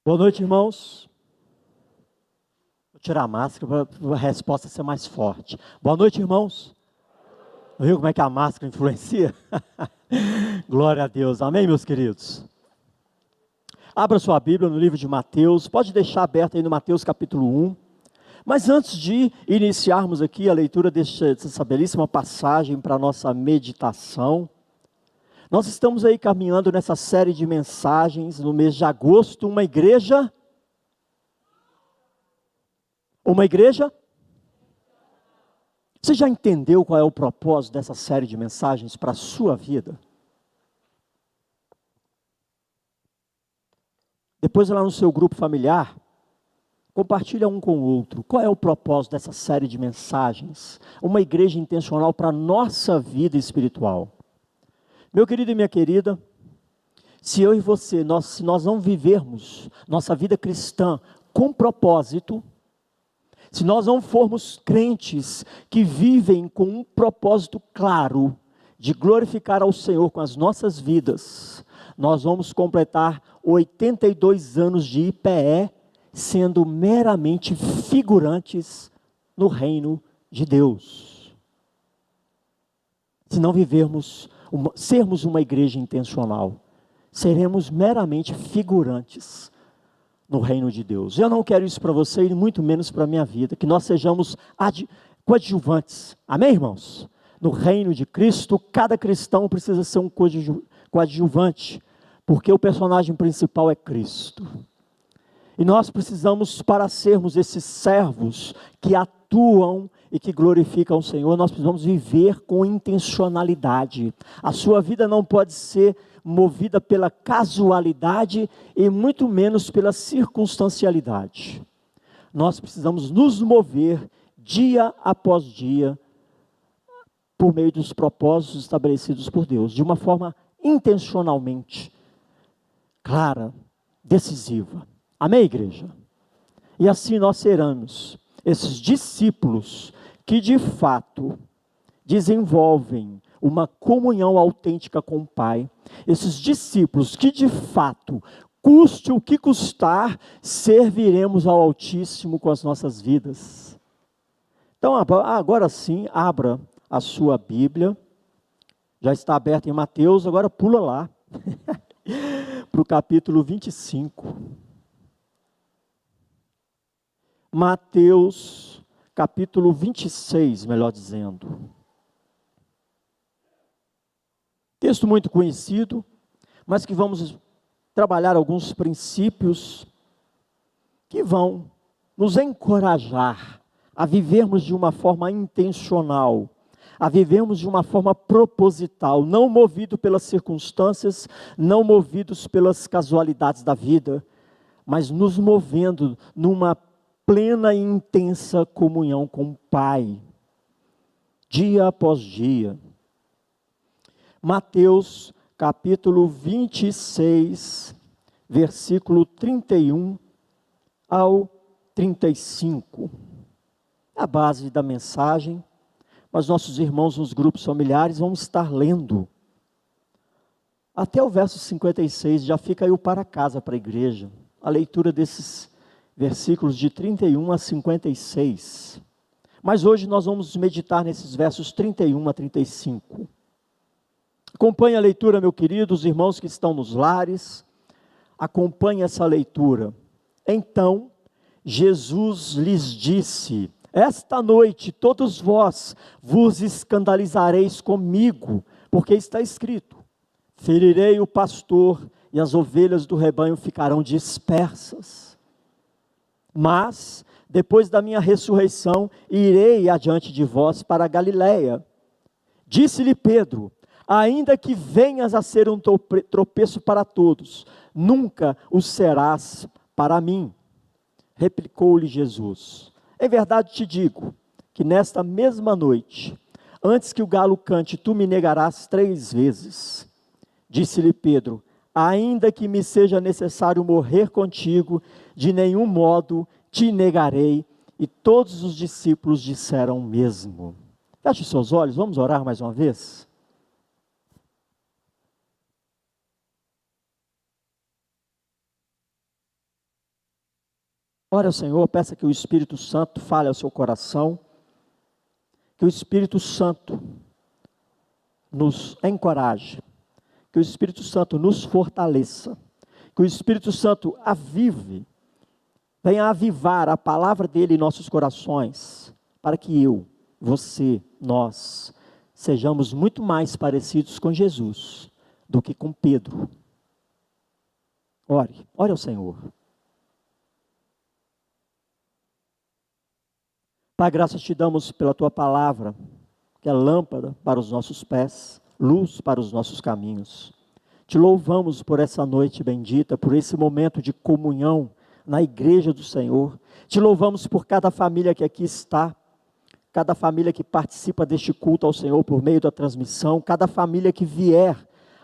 Boa noite, irmãos. Vou tirar a máscara para a resposta ser mais forte. Boa noite, irmãos. Viu como é que a máscara influencia? Glória a Deus. Amém, meus queridos? Abra sua Bíblia no livro de Mateus. Pode deixar aberto aí no Mateus capítulo 1. Mas antes de iniciarmos aqui a leitura dessa belíssima passagem para a nossa meditação, nós estamos aí caminhando nessa série de mensagens no mês de agosto, uma igreja. Você já entendeu qual é o propósito dessa série de mensagens para a sua vida? Depois lá no seu grupo familiar, compartilha um com o outro. Qual é o propósito dessa série de mensagens? Uma igreja intencional para a nossa vida espiritual. Meu querido e minha querida, se eu e você, se nós não vivermos nossa vida cristã com propósito, se nós não formos crentes que vivem com um propósito claro de glorificar ao Senhor com as nossas vidas, nós vamos completar 82 anos de IPE, sendo meramente figurantes no reino de Deus. Se não sermos uma igreja intencional, seremos meramente figurantes no reino de Deus. Eu não quero isso para você e muito menos para a minha vida, que nós sejamos coadjuvantes, amém, irmãos? No reino de Cristo, cada cristão precisa ser um coadjuvante, porque o personagem principal é Cristo. E nós precisamos, para sermos esses servos que atuam e que glorificam o Senhor, nós precisamos viver com intencionalidade. A sua vida não pode ser movida pela casualidade e muito menos pela circunstancialidade. Nós precisamos nos mover dia após dia por meio dos propósitos estabelecidos por Deus, de uma forma intencionalmente clara, decisiva. Amém, igreja? E assim nós seremos esses discípulos que de fato desenvolvem uma comunhão autêntica com o Pai, esses discípulos que de fato, custe o que custar, serviremos ao Altíssimo com as nossas vidas. Então agora sim, abra a sua Bíblia, já está aberta em Mateus, agora pula lá, para o capítulo 25. Mateus, capítulo 26, melhor dizendo. Texto muito conhecido, mas que vamos trabalhar alguns princípios que vão nos encorajar a vivermos de uma forma intencional, a vivermos de uma forma proposital, não movido pelas circunstâncias, não movidos pelas casualidades da vida, mas nos movendo numa plena e intensa comunhão com o Pai, dia após dia. Mateus, capítulo 26, versículo 31 ao 35. A base da mensagem, mas nossos irmãos nos grupos familiares vão estar lendo. Até o verso 56, já fica aí o para casa para a igreja. A leitura desses versículos de 31 a 56. Mas hoje nós vamos meditar nesses versos 31 a 35. Acompanhe a leitura, meu querido, os irmãos que estão nos lares, acompanhe essa leitura. Então, Jesus lhes disse: esta noite todos vós vos escandalizareis comigo, porque está escrito: ferirei o pastor e as ovelhas do rebanho ficarão dispersas. Mas, depois da minha ressurreição, irei adiante de vós para a Galiléia. Disse-lhe Pedro: ainda que venhas a ser um tropeço para todos, nunca o serás para mim. Replicou-lhe Jesus: em verdade te digo, que nesta mesma noite, antes que o galo cante, tu me negarás 3 vezes. Disse-lhe Pedro: ainda que me seja necessário morrer contigo, de nenhum modo te negarei. E todos os discípulos disseram o mesmo. Feche seus olhos, vamos orar mais uma vez? Ore ao Senhor, peça que o Espírito Santo fale ao seu coração, que o Espírito Santo nos encoraje, que o Espírito Santo nos fortaleça, que o Espírito Santo avive, venha avivar a palavra dele em nossos corações, para que eu, você, nós, sejamos muito mais parecidos com Jesus do que com Pedro. Ore ao Senhor. Pai, graças te damos pela tua palavra, que é lâmpada para os nossos pés, luz para os nossos caminhos. Te louvamos por essa noite bendita, por esse momento de comunhão na igreja do Senhor. Te louvamos por cada família que aqui está, cada família que participa deste culto ao Senhor por meio da transmissão, cada família que vier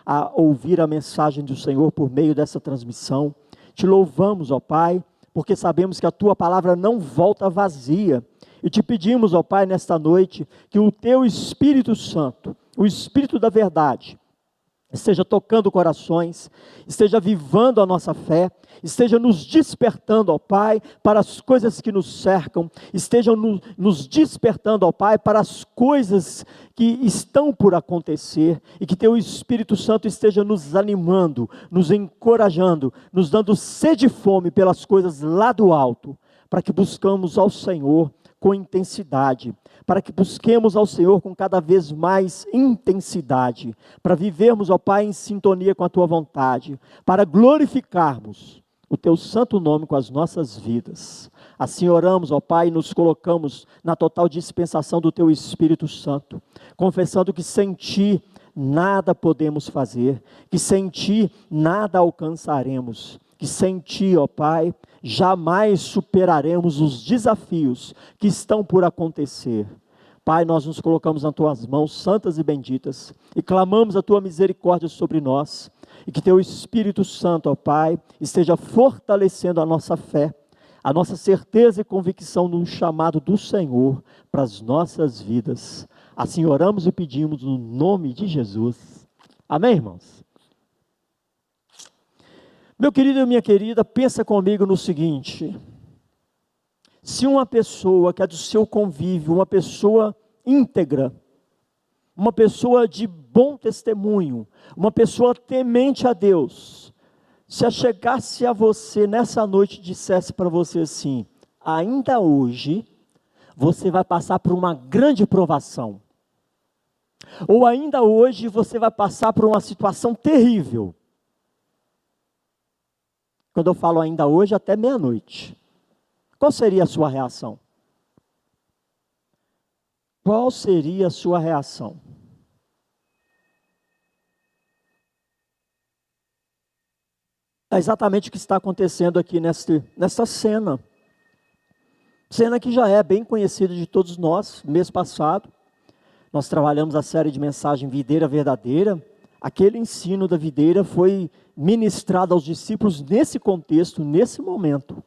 a ouvir a mensagem do Senhor por meio dessa transmissão. Te louvamos, ó Pai, porque sabemos que a tua palavra não volta vazia. E te pedimos, ó Pai, nesta noite, que o teu Espírito Santo, o Espírito da verdade, esteja tocando corações, esteja avivando a nossa fé, esteja nos despertando, ó Pai, para as coisas que nos cercam, esteja nos despertando, ó Pai, para as coisas que estão por acontecer, e que teu Espírito Santo esteja nos animando, nos encorajando, nos dando sede e fome pelas coisas lá do alto, para que buscamos ao Senhor com intensidade, para que busquemos ao Senhor com cada vez mais intensidade, para vivermos, ó Pai, em sintonia com a tua vontade, para glorificarmos o teu santo nome com as nossas vidas. Assim oramos, ó Pai, e nos colocamos na total dispensação do teu Espírito Santo, confessando que sem ti nada podemos fazer, que sem ti nada alcançaremos, que sem ti, ó Pai, jamais superaremos os desafios que estão por acontecer. Pai, nós nos colocamos nas tuas mãos santas e benditas, e clamamos a tua misericórdia sobre nós, e que teu Espírito Santo, ó Pai, esteja fortalecendo a nossa fé, a nossa certeza e convicção no chamado do Senhor para as nossas vidas. Assim oramos e pedimos no nome de Jesus. Amém, irmãos? Meu querido e minha querida, pensa comigo no seguinte: se uma pessoa que é do seu convívio, uma pessoa íntegra, uma pessoa de bom testemunho, uma pessoa temente a Deus, se achegasse a você nessa noite e dissesse para você assim: ainda hoje você vai passar por uma grande provação, ou ainda hoje você vai passar por uma situação terrível. Quando eu falo ainda hoje, até meia-noite. Qual seria a sua reação? Qual seria a sua reação? É exatamente o que está acontecendo aqui nesta cena. Cena que já é bem conhecida de todos nós. Mês passado, nós trabalhamos a série de mensagem Videira Verdadeira. Aquele ensino da videira foi ministrado aos discípulos nesse contexto, nesse momento.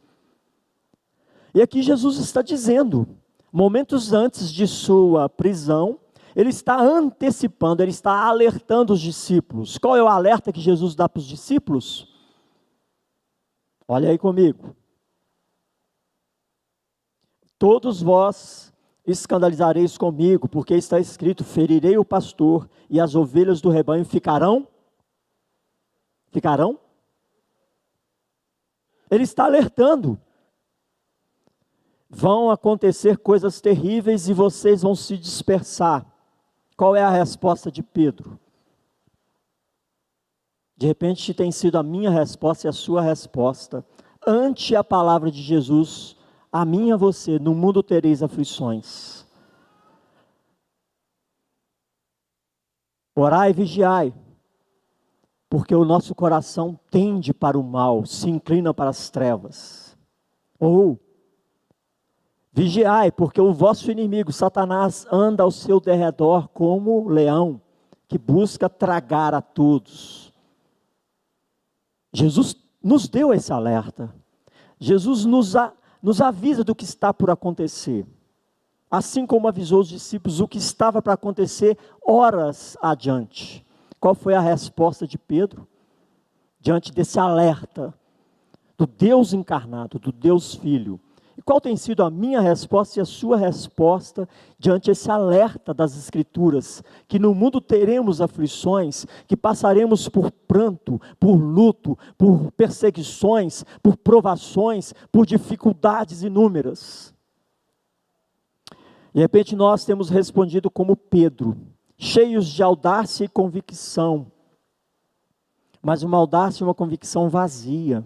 E aqui Jesus está dizendo, momentos antes de sua prisão, ele está antecipando, ele está alertando os discípulos. Qual é o alerta que Jesus dá para os discípulos? Olha aí comigo. Todos vós escandalizareis comigo, porque está escrito: ferirei o pastor e as ovelhas do rebanho ficarão? Ele está alertando. Vão acontecer coisas terríveis e vocês vão se dispersar. Qual é a resposta de Pedro? De repente tem sido a minha resposta e a sua resposta. Ante a palavra de Jesus, a mim e a você: no mundo tereis aflições. Orai e vigiai, porque o nosso coração tende para o mal, se inclina para as trevas. Ou, vigiai, porque o vosso inimigo, Satanás, anda ao seu derredor como leão, que busca tragar a todos. Jesus nos deu esse alerta. Jesus nos avisa do que está por acontecer. Assim como avisou os discípulos o que estava para acontecer horas adiante. Qual foi a resposta de Pedro? Diante desse alerta do Deus encarnado, do Deus Filho. E qual tem sido a minha resposta e a sua resposta diante esse alerta das Escrituras, que no mundo teremos aflições, que passaremos por pranto, por luto, por perseguições, por provações, por dificuldades inúmeras. De repente nós temos respondido como Pedro, cheios de audácia e convicção, mas uma audácia e uma convicção vazia,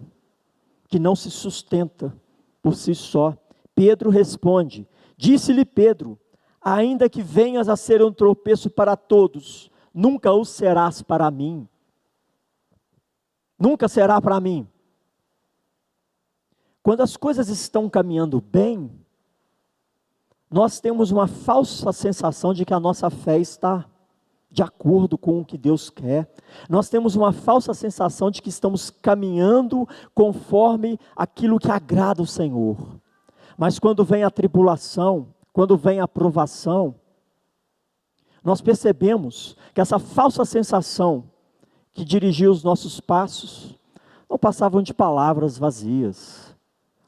que não se sustenta por si só. Pedro responde, disse-lhe Pedro, ainda que venhas a ser um tropeço para todos, nunca o serás para mim. Nunca será para mim. Quando as coisas estão caminhando bem, nós temos uma falsa sensação de que a nossa fé está de acordo com o que Deus quer. Nós temos uma falsa sensação de que estamos caminhando conforme aquilo que agrada o Senhor. Mas quando vem a tribulação, quando vem a provação, nós percebemos que essa falsa sensação que dirigia os nossos passos, não passavam de palavras vazias.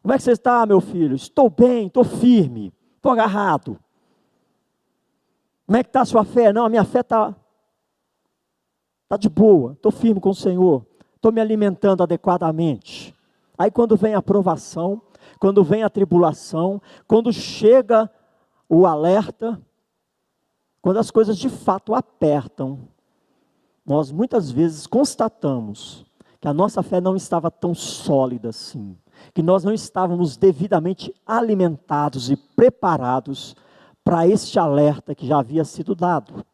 Como é que você está, meu filho? Estou bem, estou firme, estou agarrado. Como é que está a sua fé? Não, a minha fé está de boa, estou firme com o Senhor, estou me alimentando adequadamente. Aí quando vem a provação, quando vem a tribulação, quando chega o alerta, quando as coisas de fato apertam, nós muitas vezes constatamos que a nossa fé não estava tão sólida assim, que nós não estávamos devidamente alimentados e preparados para este alerta que já havia sido dado.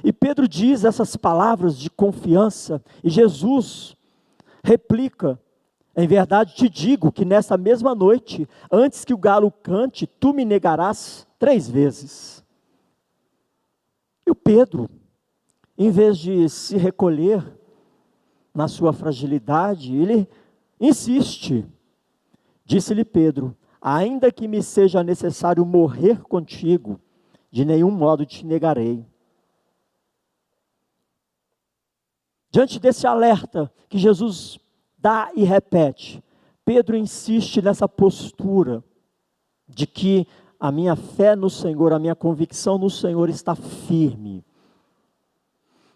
E Pedro diz essas palavras de confiança, e Jesus replica, em verdade te digo que nessa mesma noite, antes que o galo cante, tu me negarás 3 vezes. E o Pedro, em vez de se recolher na sua fragilidade, ele insiste. Disse-lhe Pedro, ainda que me seja necessário morrer contigo, de nenhum modo te negarei. Diante desse alerta que Jesus dá e repete, Pedro insiste nessa postura de que a minha fé no Senhor, a minha convicção no Senhor está firme.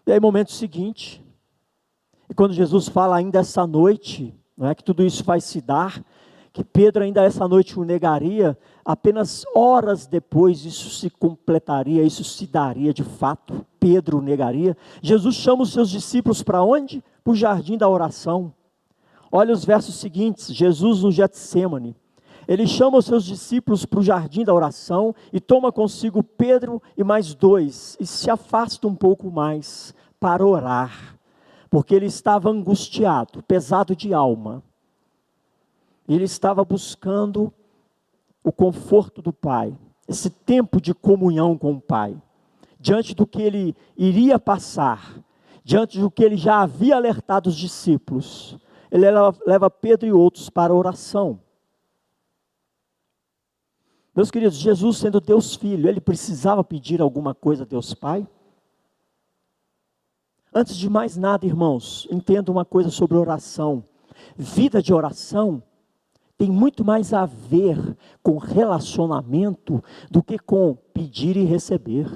E aí, momento seguinte, e quando Jesus fala ainda essa noite, não é que tudo isso vai se dar, que Pedro ainda essa noite o negaria, apenas horas depois isso se completaria, isso se daria de fato, Pedro o negaria. Jesus chama os seus discípulos para onde? Para o jardim da oração. Olha os versos seguintes, Jesus no Getsêmani, ele chama os seus discípulos para o jardim da oração e toma consigo Pedro e mais 2 e se afasta um pouco mais para orar, porque ele estava angustiado, pesado de alma. Ele estava buscando o conforto do Pai, esse tempo de comunhão com o Pai, diante do que ele iria passar, diante do que ele já havia alertado os discípulos. Ele leva Pedro e outros para a oração. Meus queridos, Jesus sendo Deus Filho, ele precisava pedir alguma coisa a Deus Pai? Antes de mais nada, irmãos, entenda uma coisa sobre oração. Vida de oração tem muito mais a ver com relacionamento do que com pedir e receber.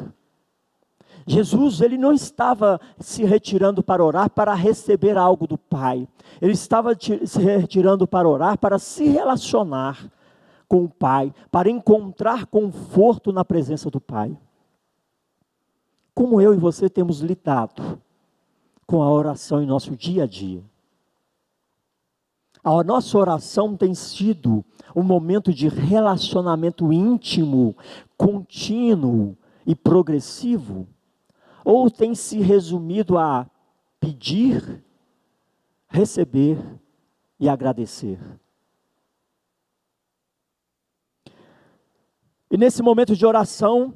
Jesus, ele não estava se retirando para orar para receber algo do Pai. Ele estava se retirando para orar para se relacionar com o Pai, para encontrar conforto na presença do Pai. Como eu e você temos lidado com a oração em nosso dia a dia? A nossa oração tem sido um momento de relacionamento íntimo, contínuo e progressivo? Ou tem se resumido a pedir, receber e agradecer? E nesse momento de oração,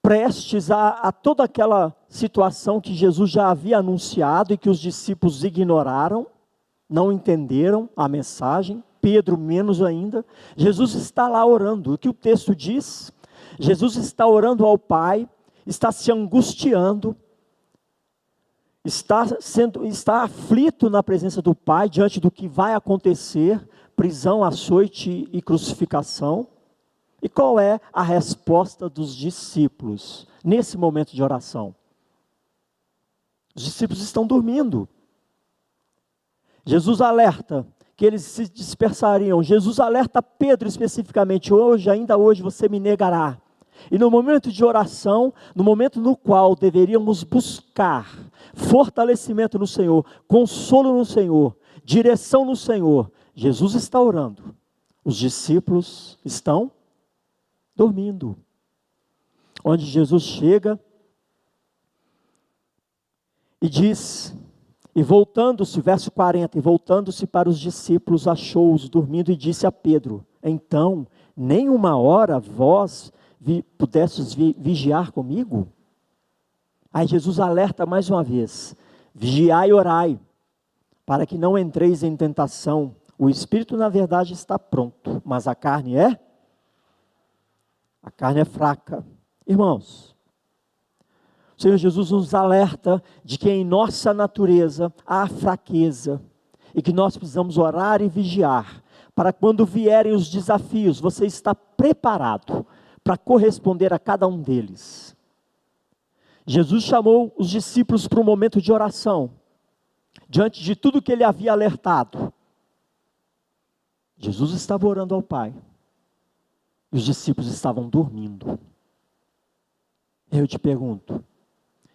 prestes a toda aquela situação que Jesus já havia anunciado e que os discípulos ignoraram, não entenderam a mensagem, Pedro menos ainda, Jesus está lá orando. O que o texto diz? Jesus está orando ao Pai, está se angustiando, está aflito na presença do Pai, diante do que vai acontecer, prisão, açoite e crucificação. E qual é a resposta dos discípulos nesse momento de oração? Os discípulos estão dormindo. Jesus alerta que eles se dispersariam. Jesus alerta Pedro especificamente: ainda hoje você me negará. E no momento de oração, no momento no qual deveríamos buscar fortalecimento no Senhor, consolo no Senhor, direção no Senhor, Jesus está orando. Os discípulos estão dormindo. Onde Jesus chega e diz, e voltando-se, verso 40, e voltando-se para os discípulos, achou-os dormindo e disse a Pedro: então, nem uma hora vós pudestes vigiar comigo? Aí Jesus alerta mais uma vez: vigiai e orai, para que não entreis em tentação. O espírito na verdade está pronto, mas a carne é fraca. Irmãos, o Senhor Jesus nos alerta de que em nossa natureza há fraqueza, e que nós precisamos orar e vigiar, para quando vierem os desafios, você está preparado para corresponder a cada um deles. Jesus chamou os discípulos para um momento de oração, diante de tudo que ele havia alertado. Jesus estava orando ao Pai, e os discípulos estavam dormindo. Eu te pergunto,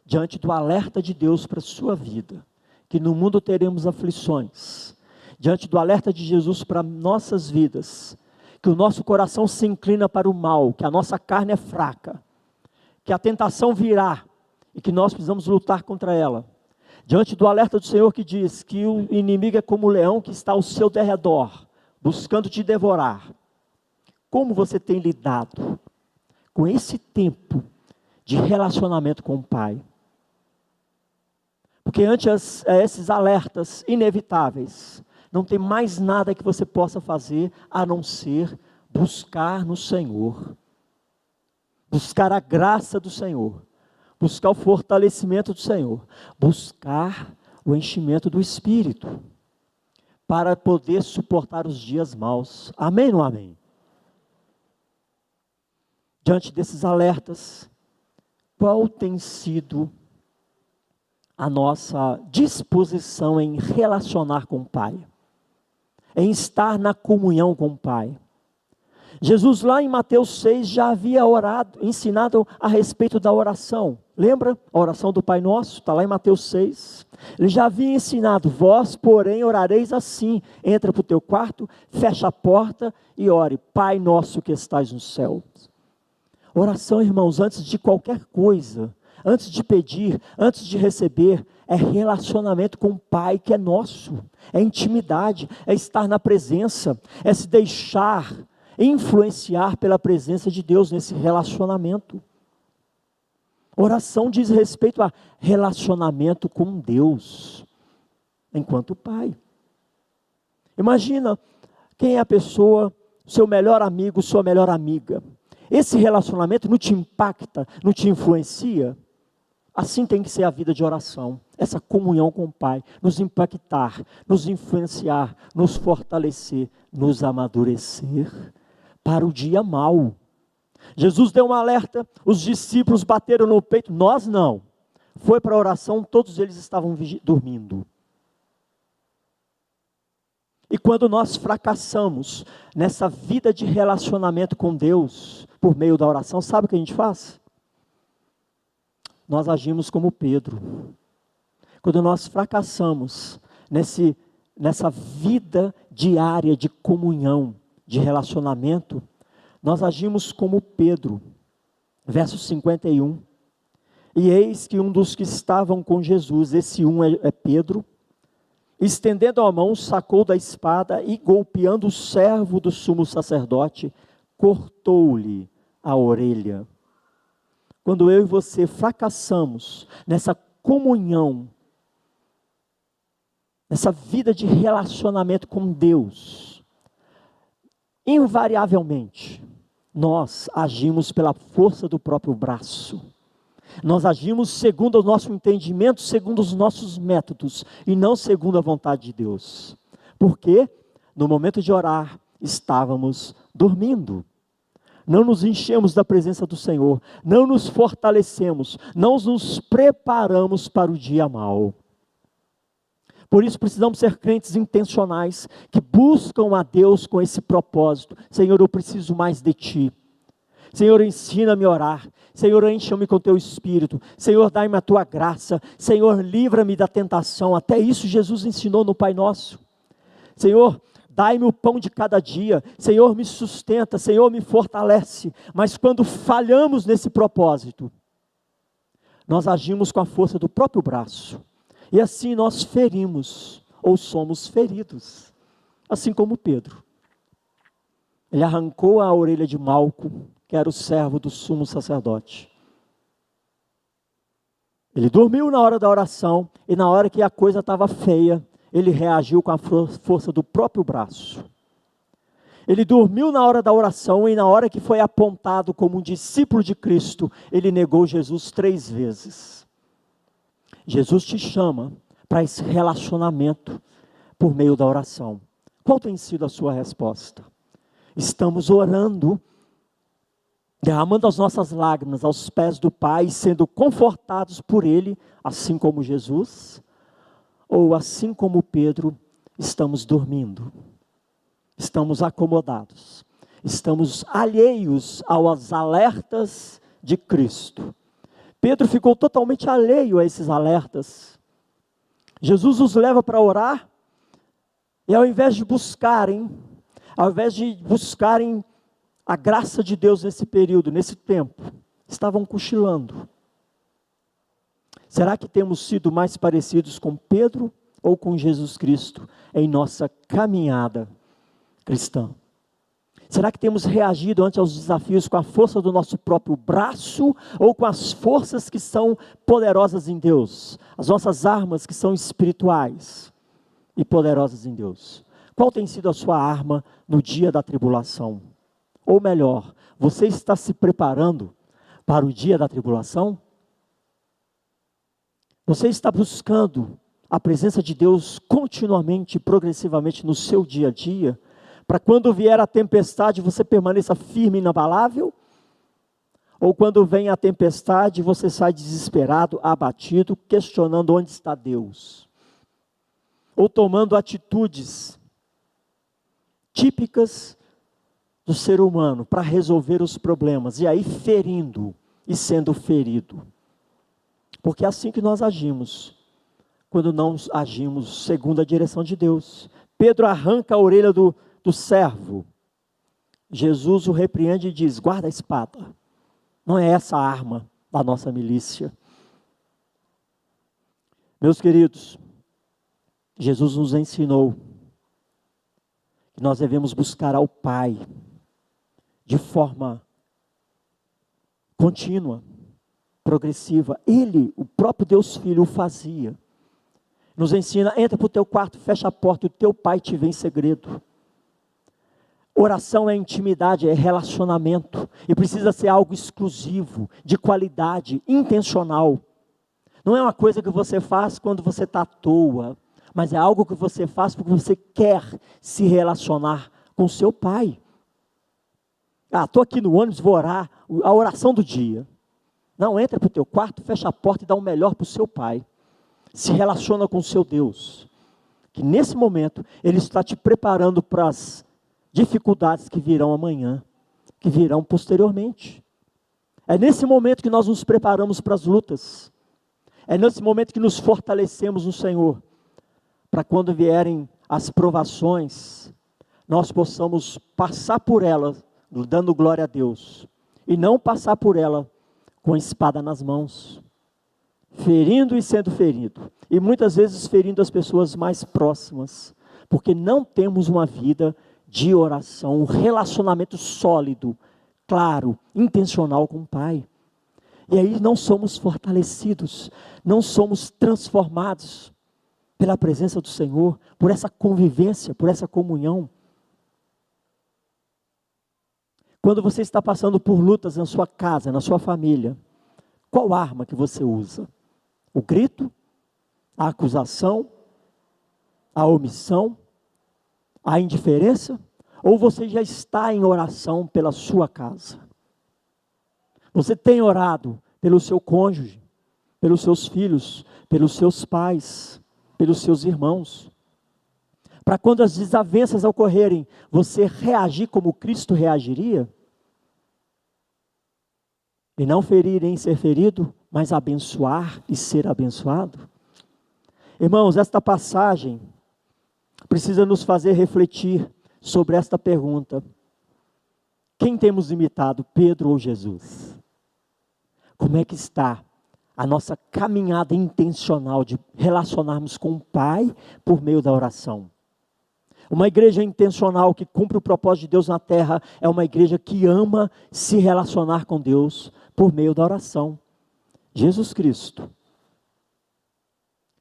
diante do alerta de Deus para a sua vida, que no mundo teremos aflições, diante do alerta de Jesus para nossas vidas, que o nosso coração se inclina para o mal, que a nossa carne é fraca, que a tentação virá, e que nós precisamos lutar contra ela, diante do alerta do Senhor que diz que o inimigo é como o leão que está ao seu derredor, buscando te devorar. Como você tem lidado com esse tempo de relacionamento com o Pai? Porque ante esses alertas inevitáveis, não tem mais nada que você possa fazer a não ser buscar no Senhor, buscar a graça do Senhor, buscar o fortalecimento do Senhor, buscar o enchimento do Espírito, para poder suportar os dias maus. Amém ou não amém? Diante desses alertas, qual tem sido a nossa disposição em relacionar com o Pai? Em estar na comunhão com o Pai? Jesus lá em Mateus 6 já havia ensinado a respeito da oração. Lembra? A oração do Pai Nosso, está lá em Mateus 6. Ele já havia ensinado: vós, porém, orareis assim: entra para o teu quarto, fecha a porta e ore: Pai Nosso que estais nos céus. Oração, irmãos, antes de qualquer coisa, antes de pedir, antes de receber, é relacionamento com o Pai que é nosso, é intimidade, é estar na presença, é se deixar influenciar pela presença de Deus nesse relacionamento. Oração diz respeito a relacionamento com Deus, enquanto Pai. Imagina quem é a pessoa, seu melhor amigo, sua melhor amiga. Esse relacionamento não te impacta, não te influencia? Assim tem que ser a vida de oração, essa comunhão com o Pai, nos impactar, nos influenciar, nos fortalecer, nos amadurecer para o dia mau. Jesus deu um alerta, os discípulos bateram no peito, nós não. Foi para a oração, todos eles estavam dormindo. E quando nós fracassamos nessa vida de relacionamento com Deus, por meio da oração, sabe o que a gente faz? Nós agimos como Pedro. Quando nós fracassamos nessa vida diária de comunhão, de relacionamento, nós agimos como Pedro. Verso 51. E eis que um dos que estavam com Jesus, esse um é Pedro, estendendo a mão, sacou da espada e, golpeando o servo do sumo sacerdote, cortou-lhe a orelha. Quando eu e você fracassamos nessa comunhão, nessa vida de relacionamento com Deus, invariavelmente, nós agimos pela força do próprio braço. Nós agimos segundo o nosso entendimento, segundo os nossos métodos, e não segundo a vontade de Deus. Porque no momento de orar, estávamos dormindo. Não nos enchemos da presença do Senhor, não nos fortalecemos, não nos preparamos para o dia mau. Por isso precisamos ser crentes intencionais, que buscam a Deus com esse propósito. Senhor, eu preciso mais de Ti. Senhor, ensina-me a orar. Senhor, encha-me com Teu Espírito. Senhor, dai-me a Tua graça. Senhor, livra-me da tentação. Até isso Jesus ensinou no Pai Nosso. Senhor, dai-me o pão de cada dia. Senhor, me sustenta. Senhor, me fortalece. Mas quando falhamos nesse propósito, nós agimos com a força do próprio braço. E assim nós ferimos, ou somos feridos. Assim como Pedro. Ele arrancou a orelha de Malco, que era o servo do sumo sacerdote. Ele dormiu na hora da oração, e na hora que a coisa estava feia, ele reagiu com a força do próprio braço. Ele dormiu na hora da oração, e na hora que foi apontado como um discípulo de Cristo, ele negou Jesus 3 vezes. Jesus te chama para esse relacionamento por meio da oração. Qual tem sido a sua resposta? Estamos orando, derramando as nossas lágrimas aos pés do Pai, sendo confortados por Ele, assim como Jesus? Ou assim como Pedro, estamos dormindo? Estamos acomodados? Estamos alheios aos alertas de Cristo? Pedro ficou totalmente alheio a esses alertas. Jesus os leva para orar, e ao invés de buscarem a graça de Deus nesse período, nesse tempo, estavam cochilando. Será que temos sido mais parecidos com Pedro ou com Jesus Cristo em nossa caminhada cristã? Será que temos reagido ante aos desafios com a força do nosso próprio braço ou com as forças que são poderosas em Deus? As nossas armas que são espirituais e poderosas em Deus. Qual tem sido a sua arma no dia da tribulação? Ou melhor, você está se preparando para o dia da tribulação? Você está buscando a presença de Deus continuamente, progressivamente no seu dia a dia? Para quando vier a tempestade, você permaneça firme e inabalável? Ou quando vem a tempestade, você sai desesperado, abatido, questionando onde está Deus? Ou tomando atitudes típicas do ser humano para resolver os problemas, e aí ferindo e sendo ferido? Porque é assim que nós agimos, quando não agimos segundo a direção de Deus. Pedro arranca a orelha do servo. Jesus o repreende e diz: guarda a espada. Não é essa a arma da nossa milícia. Meus queridos, Jesus nos ensinou que nós devemos buscar ao Pai de forma contínua, progressiva. Ele, o próprio Deus Filho, o fazia. Nos ensina: entra para o teu quarto, fecha a porta, e o teu Pai te vê em segredo. Oração é intimidade, é relacionamento, e precisa ser algo exclusivo, de qualidade, intencional. Não é uma coisa que você faz quando você está à toa, mas é algo que você faz porque você quer se relacionar com o seu Pai. Estou aqui no ônibus, vou orar, a oração do dia. Não, entra para o teu quarto, fecha a porta e dá o melhor para o seu Pai. Se relaciona com o seu Deus, que nesse momento Ele está te preparando para as dificuldades que virão amanhã, que virão posteriormente. É nesse momento que nós nos preparamos para as lutas. É nesse momento que nos fortalecemos no Senhor, para quando vierem as provações, nós possamos passar por elas, dando glória a Deus, e não passar por ela com a espada nas mãos, ferindo e sendo ferido, e muitas vezes ferindo as pessoas mais próximas, porque não temos uma vida de oração, um relacionamento sólido, claro, intencional com o Pai. E aí não somos fortalecidos, não somos transformados pela presença do Senhor, por essa convivência, por essa comunhão. Quando você está passando por lutas na sua casa, na sua família, Qual arma que você usa? O grito? A acusação? A omissão? A indiferença? Ou você já está em oração pela sua casa? Você tem orado pelo seu cônjuge, pelos seus filhos, pelos seus pais, pelos seus irmãos? Para quando as desavenças ocorrerem, você reagir como Cristo reagiria? E não ferir nem ser ferido, mas abençoar e ser abençoado? Irmãos, esta passagem precisa nos fazer refletir sobre esta pergunta: quem temos imitado, Pedro ou Jesus? Como é que está a nossa caminhada intencional de relacionarmos com o Pai por meio da oração? Uma igreja intencional que cumpre o propósito de Deus na terra é uma igreja que ama se relacionar com Deus por meio da oração. Jesus Cristo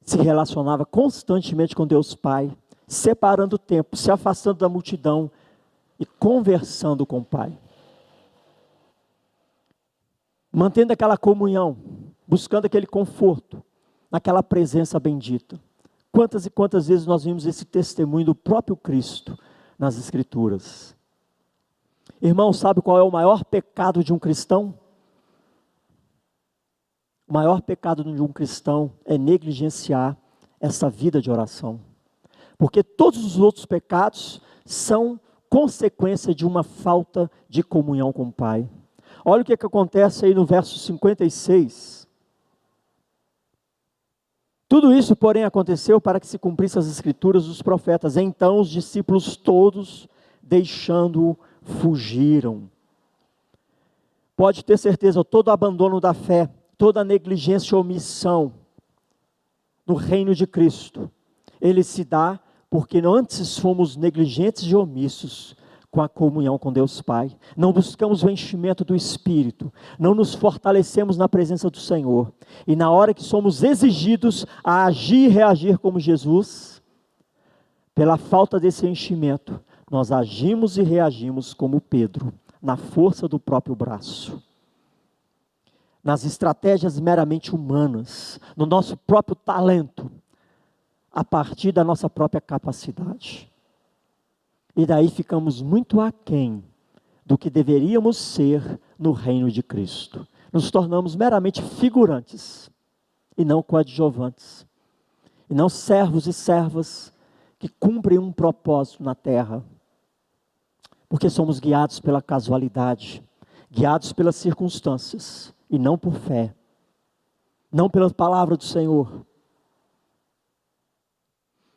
se relacionava constantemente com Deus Pai, separando o tempo, se afastando da multidão e conversando com o Pai. Mantendo aquela comunhão, buscando aquele conforto, naquela presença bendita. Quantas e quantas vezes nós vimos esse testemunho do próprio Cristo nas Escrituras? Irmão, sabe qual é o maior pecado de um cristão? O maior pecado de um cristão é negligenciar essa vida de oração. Porque todos os outros pecados são consequência de uma falta de comunhão com o Pai. Olha o que acontece aí no verso 56. Tudo isso, porém, aconteceu para que se cumprissem as Escrituras dos profetas. Então os discípulos todos, deixando-o, fugiram. Pode ter certeza, todo abandono da fé, toda negligência ou omissão no reino de Cristo, ele se dá porque antes fomos negligentes e omissos com a comunhão com Deus Pai. Não buscamos o enchimento do Espírito, não nos fortalecemos na presença do Senhor. E na hora que somos exigidos a agir e reagir como Jesus, pela falta desse enchimento, nós agimos e reagimos como Pedro, na força do próprio braço. Nas estratégias meramente humanas, no nosso próprio talento, a partir da nossa própria capacidade. E daí ficamos muito aquém do que deveríamos ser no reino de Cristo. Nos tornamos meramente figurantes e não coadjuvantes. E não servos e servas que cumprem um propósito na terra. Porque somos guiados pela casualidade, guiados pelas circunstâncias e não por fé. Não pela palavra do Senhor.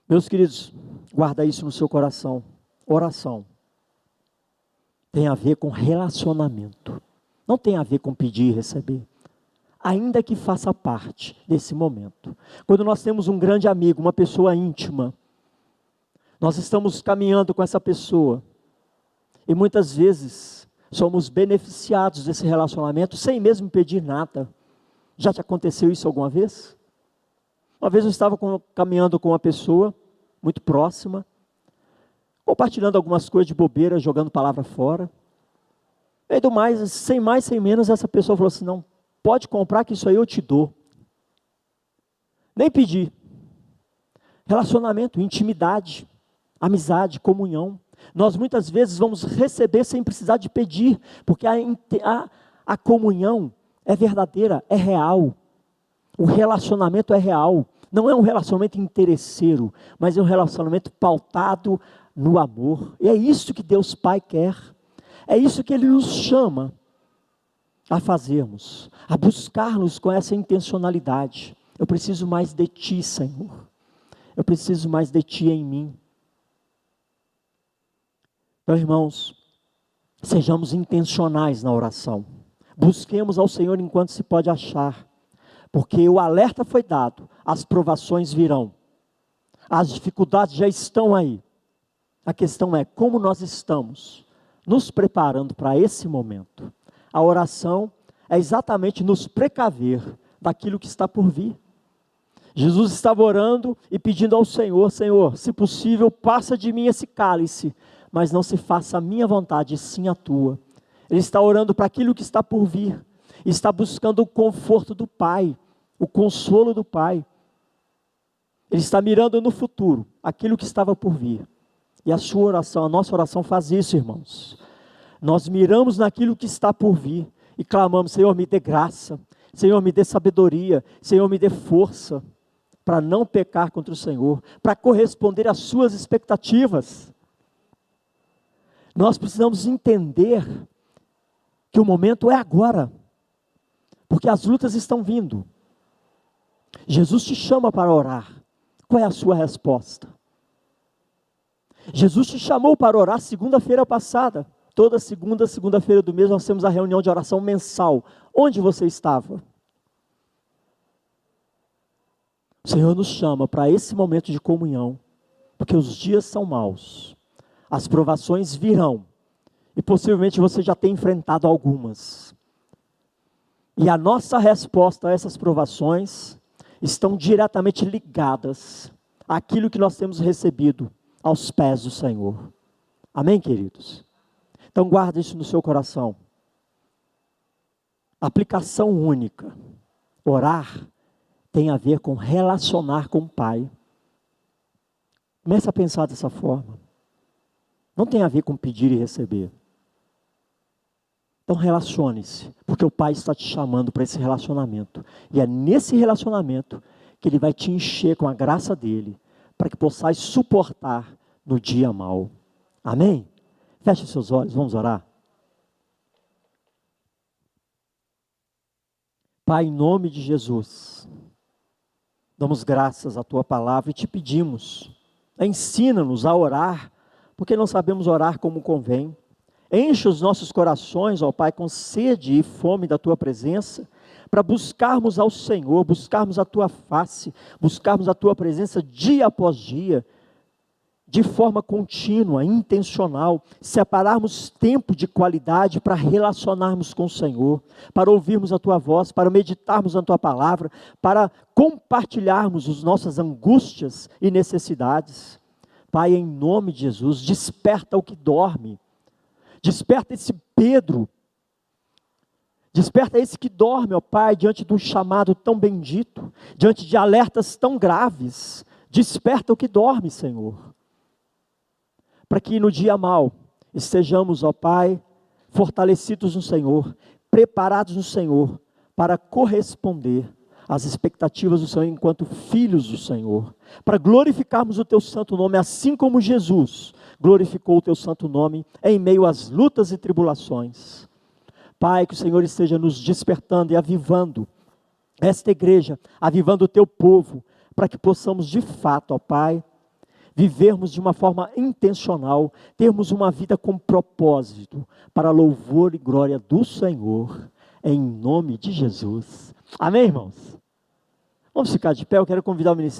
Meus queridos, guarda isso no seu coração. Oração tem a ver com relacionamento, não tem a ver com pedir e receber, ainda que faça parte desse momento. Quando nós temos um grande amigo, uma pessoa íntima, nós estamos caminhando com essa pessoa, e muitas vezes somos beneficiados desse relacionamento, sem mesmo pedir nada. Já te aconteceu isso alguma vez? Uma vez eu estava caminhando com uma pessoa, muito próxima, compartilhando algumas coisas de bobeira, jogando palavra fora. E do mais, sem menos, essa pessoa falou assim: não, pode comprar que isso aí eu te dou. Nem pedi. Relacionamento, intimidade, amizade, comunhão. Nós muitas vezes vamos receber sem precisar de pedir, porque a comunhão é verdadeira, é real. O relacionamento é real. Não é um relacionamento interesseiro, mas é um relacionamento pautado no amor. E é isso que Deus Pai quer. É isso que Ele nos chama a fazermos, a buscarmos com essa intencionalidade. Eu preciso mais de Ti, Senhor. Eu preciso mais de Ti em mim. Então, irmãos, sejamos intencionais na oração. Busquemos ao Senhor enquanto se pode achar. Porque o alerta foi dado, as provações virão. As dificuldades já estão aí. A questão é como nós estamos nos preparando para esse momento. A oração é exatamente nos precaver daquilo que está por vir. Jesus estava orando e pedindo ao Senhor: Senhor, se possível, passa de mim esse cálice, mas não se faça a minha vontade, sim a tua. Ele está orando para aquilo que está por vir. está buscando o conforto do Pai, o consolo do Pai. Ele está mirando no futuro, aquilo que estava por vir. E a sua oração, a nossa oração faz isso, irmãos. Nós miramos naquilo que está por vir e clamamos: Senhor, me dê graça, Senhor, me dê sabedoria, Senhor, me dê força para não pecar contra o Senhor, para corresponder às suas expectativas. Nós precisamos entender que o momento é agora, porque as lutas estão vindo. Jesus te chama para orar. Qual é a sua resposta? Jesus te chamou para orar segunda-feira passada. Toda segunda-feira do mês nós temos a reunião de oração mensal. Onde você estava? O Senhor nos chama para esse momento de comunhão, porque os dias são maus, as provações virão, e possivelmente você já tem enfrentado algumas. E a nossa resposta a essas provações estão diretamente ligadas àquilo que nós temos recebido aos pés do Senhor. Amém, queridos? Então guarda isso no seu coração. Aplicação única. Orar tem a ver com relacionar com o Pai. Comece a pensar dessa forma. Não tem a ver com pedir e receber. Então relacione-se, porque o Pai está te chamando para esse relacionamento. E é nesse relacionamento que Ele vai te encher com a graça dEle, para que possais suportar no dia mau. Amém? Feche seus olhos, vamos orar. Pai, em nome de Jesus, damos graças à Tua palavra e te pedimos, ensina-nos a orar, porque não sabemos orar como convém. Enche os nossos corações, ó Pai, com sede e fome da Tua presença, para buscarmos ao Senhor, buscarmos a Tua face, buscarmos a Tua presença dia após dia, de forma contínua, intencional, separarmos tempo de qualidade para relacionarmos com o Senhor, para ouvirmos a Tua voz, para meditarmos na Tua palavra, para compartilharmos as nossas angústias e necessidades. Pai, em nome de Jesus, desperta o que dorme, desperta esse Pedro, desperta esse que dorme, ó Pai, diante de um chamado tão bendito, diante de alertas tão graves. Desperta o que dorme, Senhor, para que no dia mau estejamos, ó Pai, fortalecidos no Senhor, preparados no Senhor, para corresponder às expectativas do Senhor enquanto filhos do Senhor, para glorificarmos o Teu santo nome, assim como Jesus glorificou o Teu santo nome em meio às lutas e tribulações. Pai, que o Senhor esteja nos despertando e avivando esta igreja, avivando o Teu povo, para que possamos de fato, ó Pai, vivermos de uma forma intencional, termos uma vida com propósito, para louvor e glória do Senhor, em nome de Jesus. Amém, irmãos? Vamos ficar de pé, eu quero convidar o ministério.